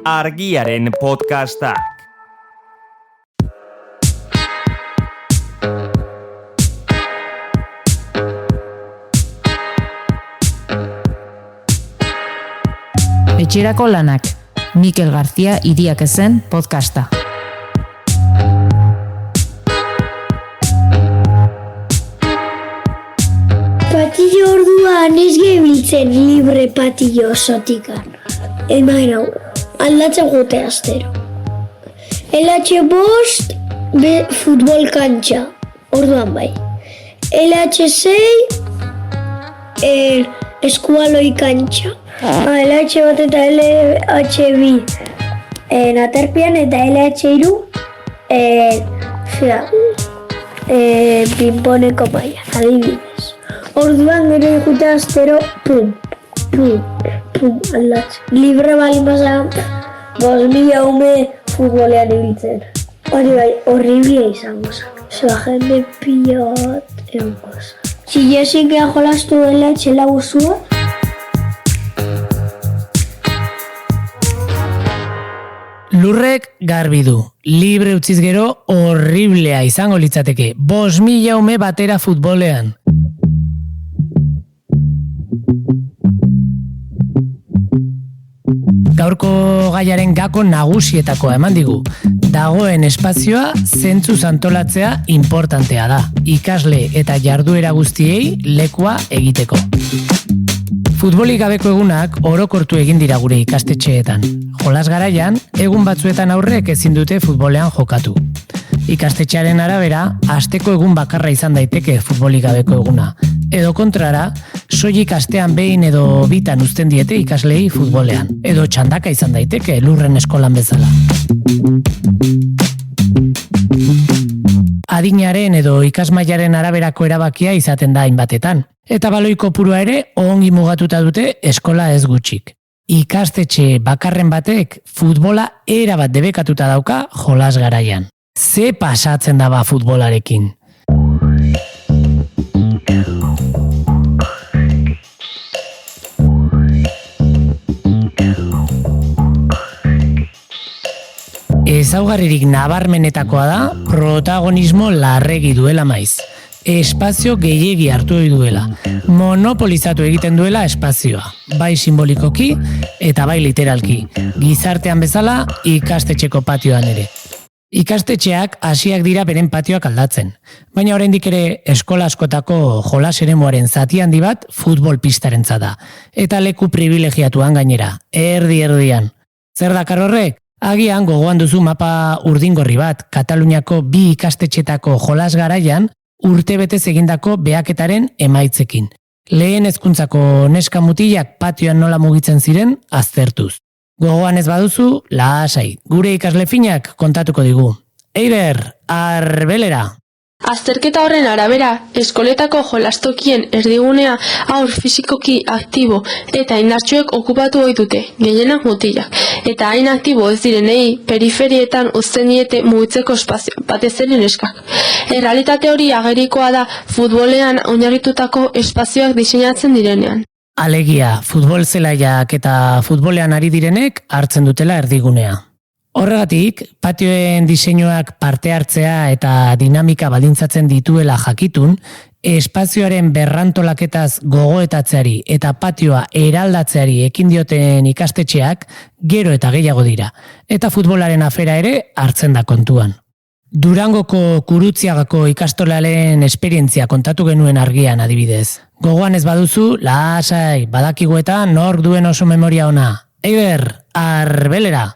Argiaren podcastak. Etxerako lanak, Mikel García Iriak ezen podcasta. Patillo orduan ez gebiltzen libre patillo osotikan. Emain hau, aldatzen gote astero. LH5 futbol kantxa, orduan bai. LH6 eskualoi kantxa. LH bat eta LH2 aterpian eta LH3 pinponeko mailan, adibidez. Orduan gero ikute astero, pum, aldatzen. Libre bali mazan, 5.000 ume futbolean ibiltzen. Hori bai, horriblia izango zen. Zoa jende pila bat egongo zen. Si jesik ea jolastu dela etxela guzua, Lurrek garbi du, libre utziz gero horriblea izango litzateke, 5.000 ume batera futbolean. Gaurko gaiaren gako nagusietakoa eman digu. Dagoen espazioa zentzuz antolatzea importantea da, ikasle eta jarduera guztiei lekua egiteko. Futbolik gabeko egunak orokortu egin dira gure ikastetxeetan. Jolas garaian, egun batzuetan aurrek ezin dute futbolean jokatu. Ikastetxearen arabera, asteko egun bakarra izan daiteke futbolik gabeko eguna. Edo kontrara, soilik astean behin edo bitan uzten diete ikaslei futbolean. Edo txandaka izan daiteke lurren eskolan bezala. Adinaren edo ikasmailaren araberako erabakia izaten da hainbatetan. Eta baloi kopurua ere ongi mugatuta dute eskola ez gutxik. Ikastetxe bakarren batek futbola erabat debekatuta dauka jolas garaian. Ze pasatzen daba futbolarekin? Ezaugarririk nabarmenetakoa da protagonismo larregi duela maiz. Espazio gehiegi hartu duela. Monopolizatu egiten duela espazioa. Bai simbolikoki eta bai literalki. Gizartean bezala ikastetxeko patioan ere. Ikastetxeak hasiak dira beren patioak aldatzen. Baina oraindik ere eskola askotako jolas eremuaren zati handi bat futbol pistarentzat da. Eta leku privilegiatuan gainera. Erdi-erdian. Zer dakar horrek? Agian gogoan duzu mapa urdingorri bat, Kataluniako 2 ikastetxetako jolas garaian, urtebetez egindako behaketaren emaitzekin. Lehen hezkuntzako neska mutilak patioan nola mugitzen ziren aztertuz. Gogoan ez baduzu, lasai, gure ikasle finak kontatuko digu. Eider, arbelera! Azterketa horren arabera, eskoletako jolastokien erdigunea haur fisikoki aktibo eta indartsuek okupatu ohi dute, gehienak mutilak, eta hain aktibo ez direnei periferietan uzten diete mugitzeko espazio, batez ere neskak. Errealitate hori agerikoa da futbolean oinarritutako espazioak diseinatzen direnean. Alegia, futbol zelaiak eta futbolean ari direnek hartzen dutela erdigunea. Horregatik, patioen diseinuak parte hartzea eta dinamika baldintzatzen dituela jakitun, espazioaren berrantolaketaz gogoetatzeari eta patioa eraldatzeari ekin dioten ikastetxeak gero eta gehiago dira, eta futbolaren afera ere hartzen da kontuan. Durangoko Kurutziagako ikastolaren esperientzia kontatu genuen argian adibidez. Gogoan ez baduzu, lasai, badakigu eta nork duen oso memoria ona. Eider, arbelera!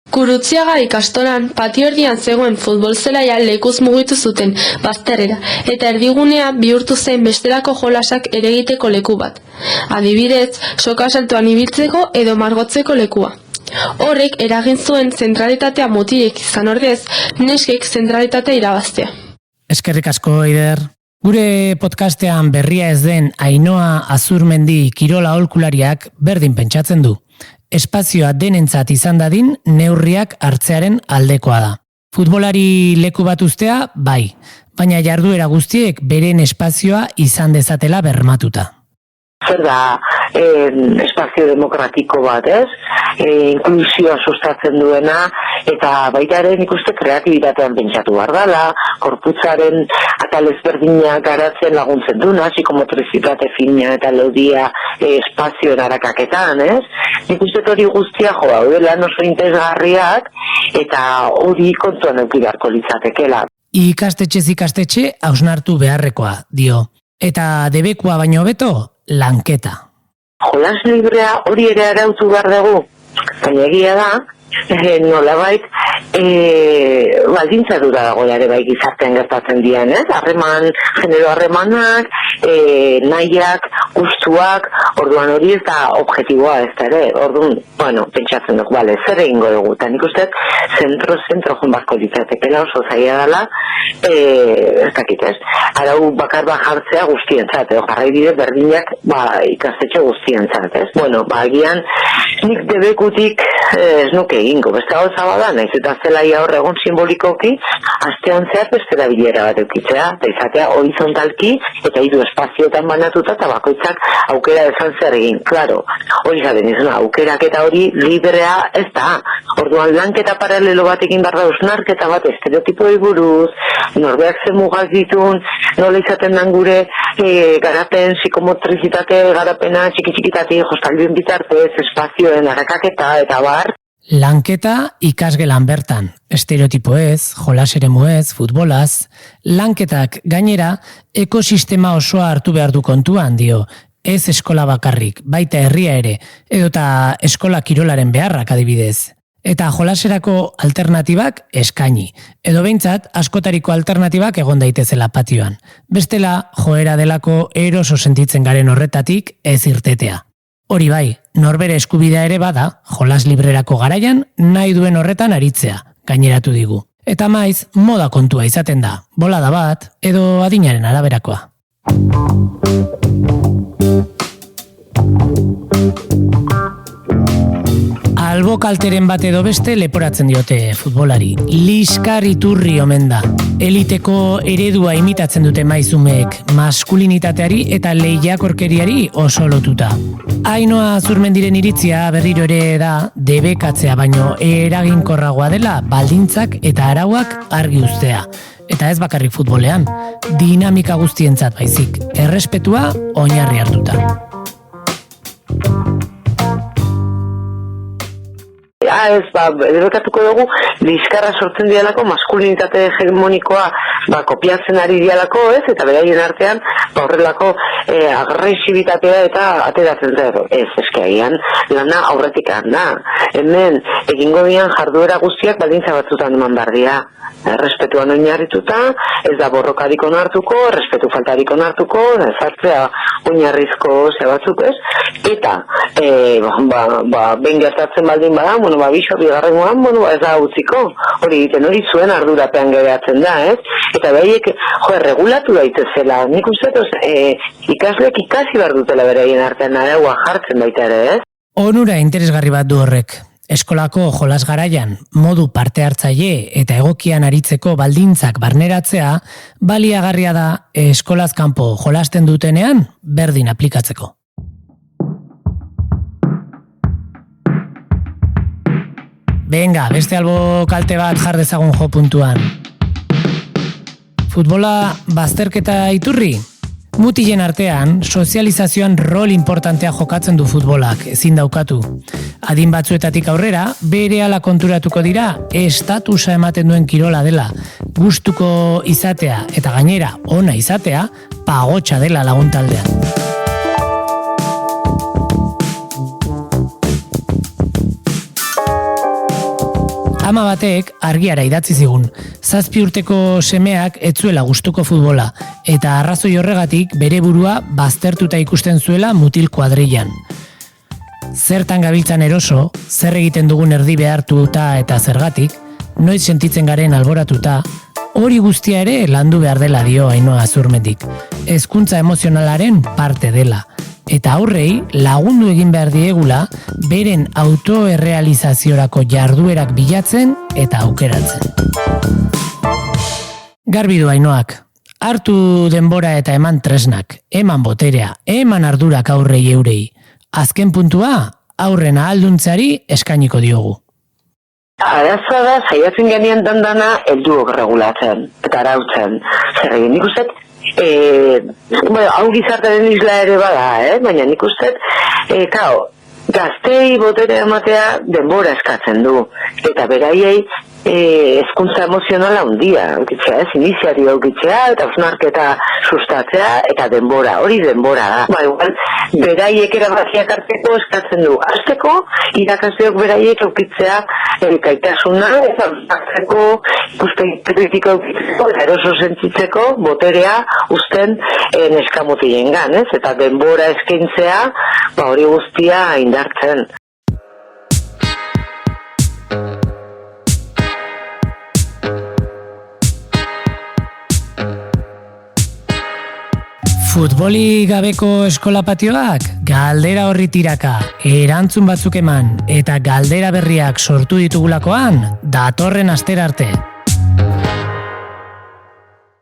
Kurutziaga ikastolan patio erdian zegoen futbol zelaia lekuz mugitu zuten bazterrera, eta erdigunea bihurtu zen bestelako jolasak ere egiteko leku bat. Adibidez, soka saltoan ibiltzeko edo margotzeko lekua. Horrek eragin zuen zentralitatea mutilek izan ordez, neskek zentralitatea irabaztea. Eskerrik asko, Eider. Gure podcastean berria ez den Ainhoa Azurmendi kirola aholkulariak berdin pentsatzen du. Espazioa denentzat izan dadin neurriak hartzearen aldekoa da. Futbolari leku bat uztea, bai, baina jarduera guztiek beren espazioa izan dezatela bermatuta. zer da espazio demokratiko bat, ez? Inklusioa sustatzen duena, eta baita ere nik uste kreatibitatean pentsatu behar dela, korputzaren atal ezberdinak garatzen laguntzen duna, psikomotrizitate fina eta lodia espazioen arakaketan, ez? Nik uste hori guztia daudela oso interesgarriak, eta hori kontuan eduki beharko litzatekeela. Ikastetxez ikastetxe hausnartu beharrekoa, dio. Eta debekua baino hobeto, lanketa. Jolas librea hori ere arautu behar dugu, baina egia da, nolabait baldintza dura dago ere bai gizartean gertatzen dian, ez? Genero harremanak, nahiak, gustuak, orduan hori ez da objektiboa ez da ere, orduan, pentsatzen duk, zer egingo dugu, eta nik uste zentro joan barko litzatekela oso zaila dela, ez dakit ez, arau bakar jartzea guztientzat, jarrai bide berdinak ikastetxe guztientzat, ez? Agian nik debekutik ez nuke egingo, beste gauza bada, naiz eta zelaia hor egon simbolikoki, astean zehar beste erabilera bat eukitzea, eta izatea horizontalki, eta hiru espazioetan banatuta, eta bakoitzak aukera esan zer egin, klaro, hori zaten izan, aukerak eta hori librea ez da, orduan lanketa paralelo batekin barra hausnarketa bat estereotipoi buruz, norbeak zen mugak ditun, nola izaten dan gure garapen, psikomotrizitate, garapena, txiki-txikitati, jostalbien bitartez, espazioen arakaketa, eta bar. Lanketa ikasgelan bertan, estereotipo ez, jolas eremu ez, futbolaz, lanketak gainera ekosistema osoa hartu behar du kontuan, dio, ez eskola bakarrik, baita herria ere, edota eskola kirolaren beharrak adibidez. Eta jolaserako alternatibak eskaini, edo behintzat askotariko alternatibak egon daitezela patioan. Bestela, joera delako eroso sentitzen garen horretatik ez irtetea. Hori bai, norbere eskubidea ere bada, jolas librerako garaian nahi duen horretan aritzea, gaineratu digu. Eta maiz, moda kontua izaten da, bolada bat, edo adinaren araberakoa. Albo kalteren bat edo beste leporatzen diote futbolari. Liskar Iturri omen da. Eliteko eredua imitatzen dute maizumeek, maskulinitateari eta lehiakorkeriari oso lotuta. Ainhoa Zurmendiren iritzia berriro ere da debekatzea baino eraginkorragoa dela baldintzak eta arauak argi uztea. Eta ez bakarrik futbolean, dinamika guztientzat baizik, errespetua oinarri hartuta. Debekatuko dugu, liskarra sortzen dialako, maskulinitate hegemonikoa kopiatzen ari dialako, ez? Eta beraien artean, horrelako agresibitatea eta ateratzen zer. Ez, eskiaian, lana aurretik da. Hemen, egingo dian jarduera guztiak baldintza batzutan eman behar dira. Errespetuan oinarrituta, ez da borrokarik onartuko, errespetu faltarik onartuko, ezartzea oinarrizko batzuk, ez? Eta, behin gertatzen baldin bada, biso, bigarrengoan, ez da utziko, hori egiten hori zuen ardurapean geratzen da, ez? Eta behiek, regulatu daitezela, nik uste, ikasleek ikasi behar dutela beraien artean araua jartzen baita ere, ez? Onura interesgarri bat du horrek. Eskolako jolas garaian modu parte hartzaile eta egokian aritzeko baldintzak barneratzea baliagarria da eskolaz kanpo jolasten dutenean berdin aplikatzeko. Venga, beste albo kalte bat jar dezagun jo puntuan. Futbola bazterketa iturri? Mutilen artean, sozializazioan rol importantea jokatzen du futbolak, ezin daukatu. Adin batzuetatik aurrera, berehala konturatuko dira, estatusa ematen duen kirola dela, gustuko izatea eta gainera ona izatea, pagotxa dela laguntaldean. Ama batek argiara idatzi zigun. 7 urteko semeak ez zuela gustuko futbola, eta arrazoi horregatik bere burua baztertuta ikusten zuela mutil kuadrillan. Zertan gabiltzan eroso, zer egiten dugun erdi behartuta eta zergatik, noiz sentitzen garen alboratuta, hori guztia ere landu behar dela dio Ainhoa Zurmendik. Hezkuntza emozionalaren parte dela. Eta aurrei lagundu egin behar diegula beren autoerrealizaziorako jarduerak bilatzen eta aukeratzen. Garbi du Ainhoak, Hartu denbora eta eman tresnak, eman boterea, eman ardurak aurrei eurei. Azken puntua, aurren ahalduntzeari eskainiko diogu. Arazoa da, saiatzen genien dandana helduok regulatzen, eta arautzen. Zer egin nik uste, hau gizartaren isla ere bada, baina nik uste, gaztei botere ematea denbora eskatzen du, eta beraiei hezkuntza emozionala handia, iniziario aukitzea, eta hausnarketa sustatzea, eta denbora, hori denbora da. Igual, beraiek erabakiak hartzeko eskatzen du. Hasteko, irakasleok beraiek aukitzea gaitasuna, eta hausnartzeko, ikuspegi kritiko aukitzeko, eta eroso sentitzeko, boterea uzten neskamutilengan, eta denbora eskaintzea, hori guztia indartzen. Futboli gabeko eskola patioak, galdera horri tiraka, erantzun batzuk eman eta galdera berriak sortu ditugulakoan, datorren astera arte.